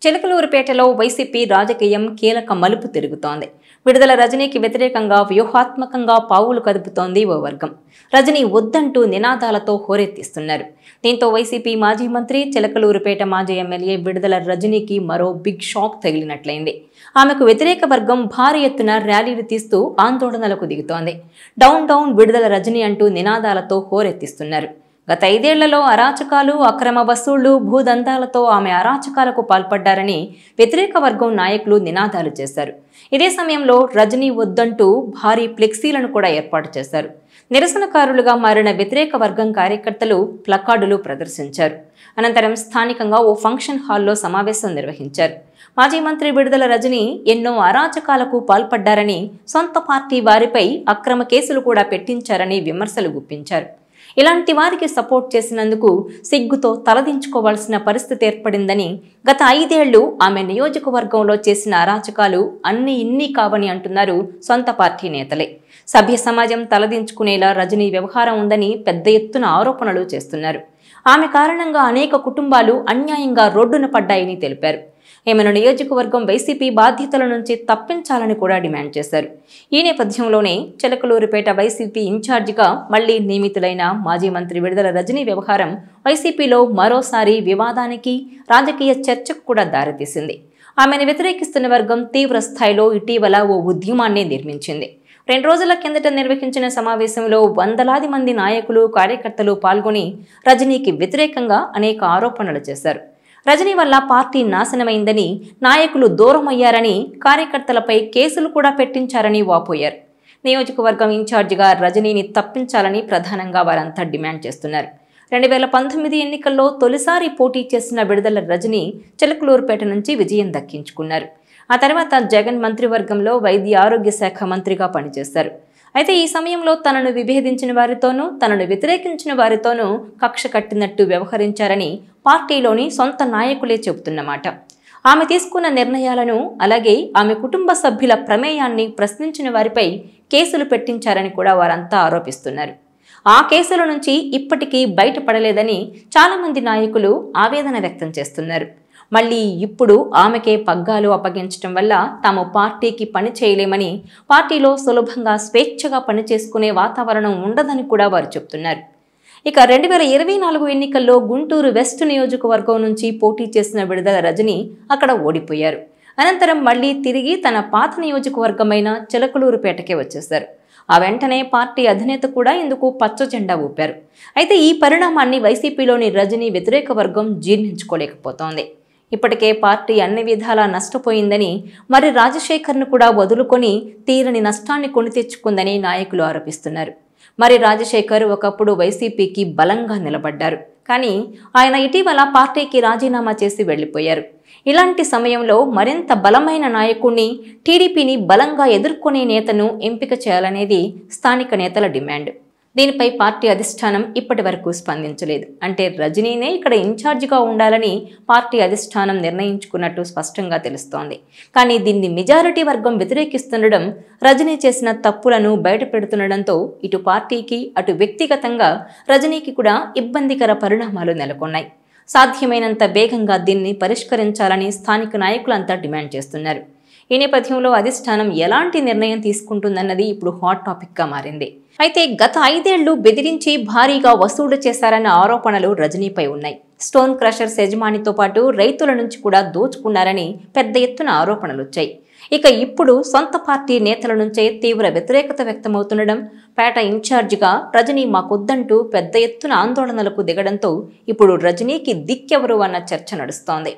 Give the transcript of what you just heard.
చిలకలూరిపేటలో YCP రాజకీయం కీలక మలుపు తిరుగుతోంది. విడుదల రజనీకి వ్యతిరేకంగా వ్యూహాత్మకంగా పావులు కదుపుతోంది ఓ వర్గం. రజనీ వద్దంటూ నినాదాలతో హోరెత్తిస్తున్నారు. దీంతో వైసీపీ మాజీ మంత్రి, చిలకలూరిపేట మాజీ ఎమ్మెల్యే విడుదల రజనీకి మరో బిగ్ షాక్ తగిలినట్లయింది. ఆమెకు వ్యతిరేక వర్గం భారీ ఎత్తున ర్యాలీలు తీస్తూ ఆందోళనలకు దిగుతోంది. డౌన్ డౌన్ విడుదల రజనీ అంటూ నినాదాలతో హోరెత్తిస్తున్నారు. గత 5 ఏళ్లలో అరాచకాలు, అక్రమ వసూళ్లు, భూదందాలతో ఆమె అరాచకాలకు పాల్పడ్డారని వ్యతిరేక వర్గం నాయకులు నినాదాలు చేశారు. ఇదే సమయంలో రజనీ వద్దంటూ భారీ ఫ్లెక్సీలను కూడా ఏర్పాటు చేశారు. నిరసనకారులుగా మారిన వ్యతిరేక వర్గం కార్యకర్తలు ప్లకార్డులు ప్రదర్శించారు. అనంతరం స్థానికంగా ఓ ఫంక్షన్ హాల్లో సమావేశం నిర్వహించారు. మాజీ మంత్రి విడుదల రజనీ ఎన్నో అరాచకాలకు పాల్పడ్డారని, సొంత పార్టీ వారిపై అక్రమ కేసులు కూడా పెట్టించారని విమర్శలు గుప్పించారు. ఇలాంటి వారికి సపోర్ట్ చేసినందుకు సిగ్గుతో తలదించుకోవాల్సిన పరిస్థితి ఏర్పడిందని, గత 5 ఏళ్లు ఆమె నియోజకవర్గంలో చేసిన అరాచకాలు ఇన్ని కావని అంటున్నారు సొంత పార్టీ నేతలే. సభ్య సమాజం తలదించుకునేలా రజనీ వ్యవహారం ఉందని పెద్ద ఎత్తున ఆరోపణలు చేస్తున్నారు. ఆమె కారణంగా అనేక కుటుంబాలు అన్యాయంగా రోడ్డున పడ్డాయని తెలిపారు. ఈమెను నియోజకవర్గం వైసీపీ బాధ్యతల నుంచి తప్పించాలని కూడా డిమాండ్ చేశారు. ఈ నేపథ్యంలోనే చిలకలూరిపేట వైసీపీ ఇన్ఛార్జిగా మళ్లీ నియమితులైన మాజీ మంత్రి విడుదల రజనీ వ్యవహారం వైసీపీలో మరోసారి వివాదానికి, రాజకీయ చర్చకు కూడా దారితీసింది. ఆమెను వ్యతిరేకిస్తున్న వర్గం తీవ్ర స్థాయిలో ఇటీవల ఓ ఉద్యమాన్ని నిర్మించింది. 2 రోజుల కిందట నిర్వహించిన సమావేశంలో వందలాది మంది నాయకులు, కార్యకర్తలు పాల్గొని రజనీకి వ్యతిరేకంగా అనేక ఆరోపణలు చేశారు. రజనీ వల్ల పార్టీ నాశనమైందని, నాయకులు దూరమయ్యారని, కార్యకర్తలపై కేసులు కూడా పెట్టించారని వాపోయారు. నియోజకవర్గం ఇన్ఛార్జిగా రజనీని తప్పించాలని ప్రధానంగా వారంతా డిమాండ్ చేస్తున్నారు. 2019 ఎన్నికల్లో తొలిసారి పోటీ చేసిన విడుదల రజనీ చిలకలూరుపేట నుంచి విజయం దక్కించుకున్నారు. ఆ తర్వాత జగన్ మంత్రివర్గంలో వైద్య ఆరోగ్య శాఖ మంత్రిగా పనిచేశారు. అయితే ఈ సమయంలో తనను విభేదించిన వారితోనూ, తనను వ్యతిరేకించిన వారితోనూ కక్ష కట్టినట్టు వ్యవహరించారని పార్టీలోని సొంత నాయకులే చెబుతున్నమాట. ఆమె తీసుకున్న నిర్ణయాలను, అలాగే ఆమె కుటుంబ సభ్యుల ప్రమేయాన్ని ప్రశ్నించిన వారిపై కేసులు పెట్టించారని కూడా వారంతా ఆరోపిస్తున్నారు. ఆ కేసుల నుంచి ఇప్పటికీ బయటపడలేదని చాలామంది నాయకులు ఆవేదన వ్యక్తం చేస్తున్నారు. మళ్లీ ఇప్పుడు ఆమెకే పగ్గాలు అప్పగించడం వల్ల తాము పార్టీకి పని చేయలేమని, పార్టీలో సులభంగా స్వేచ్ఛగా పనిచేసుకునే వాతావరణం ఉండదని కూడా వారు చెబుతున్నారు. ఇక 2024 ఎన్నికల్లో గుంటూరు వెస్ట్ నియోజకవర్గం నుంచి పోటీ చేసిన విడుదల రజనీ అక్కడ ఓడిపోయారు. అనంతరం మళ్లీ తిరిగి తన పాత నియోజకవర్గమైన చిలకలూరుపేటకే వచ్చేశారు. ఆ వెంటనే పార్టీ అధినేత కూడా ఇందుకు పచ్చ జెండా ఊపారు. అయితే ఈ పరిణామాన్ని వైసీపీలోని రజనీ వ్యతిరేక వర్గం జీర్ణించుకోలేకపోతోంది. ఇప్పటికే పార్టీ అన్ని విధాలా నష్టపోయిందని, మరి రాజశేఖర్ను కూడా వదులుకొని తీరని నష్టాన్ని కొని తెచ్చుకుందని నాయకులు ఆరోపిస్తున్నారు. మరి రాజశేఖర్ ఒకప్పుడు వైసీపీకి బలంగా నిలబడ్డారు. కానీ ఆయన ఇటీవల పార్టీకి రాజీనామా చేసి వెళ్లిపోయారు. ఇలాంటి సమయంలో మరింత బలమైన నాయకుడిని, టీడీపీని బలంగా ఎదుర్కొనే నేతను ఎంపిక చేయాలనేది స్థానిక నేతల డిమాండ్. దీనిపై పార్టీ అధిష్టానం ఇప్పటి వరకు స్పందించలేదు. అంటే రజనీనే ఇక్కడ ఇన్ఛార్జిగా ఉండాలని పార్టీ అధిష్టానం నిర్ణయించుకున్నట్టు స్పష్టంగా తెలుస్తోంది. కానీ దీన్ని మెజారిటీ వర్గం వ్యతిరేకిస్తుండడం, రజనీ చేసిన తప్పులను బయటపెడుతుండడంతో ఇటు పార్టీకి, అటు వ్యక్తిగతంగా రజనీకి కూడా ఇబ్బందికర పరిణామాలు నెలకొన్నాయి. సాధ్యమైనంత వేగంగా దీన్ని పరిష్కరించాలని స్థానిక నాయకులంతా డిమాండ్ చేస్తున్నారు. ఈ నేపథ్యంలో అధిష్టానం ఎలాంటి నిర్ణయం తీసుకుంటుందన్నది ఇప్పుడు హాట్ టాపిక్గా మారింది. అయితే గత 5 ఏళ్లు బెదిరించి భారీగా వసూలు చేశారన్న ఆరోపణలు రజనీపై ఉన్నాయి. స్టోన్ క్రషర్స్ యజమానితో పాటు రైతుల నుంచి కూడా దోచుకున్నారని పెద్ద ఎత్తున ఆరోపణలు వచ్చాయి. ఇక ఇప్పుడు సొంత పార్టీ నేతల నుంచే తీవ్ర వ్యతిరేకత వ్యక్తమవుతుండడం, పేట ఇన్ఛార్జిగా రజనీ మాకొద్దంటూ పెద్ద ఎత్తున ఆందోళనలకు దిగడంతో ఇప్పుడు రజనీకి దిక్కెవరు అన్న చర్చ నడుస్తోంది.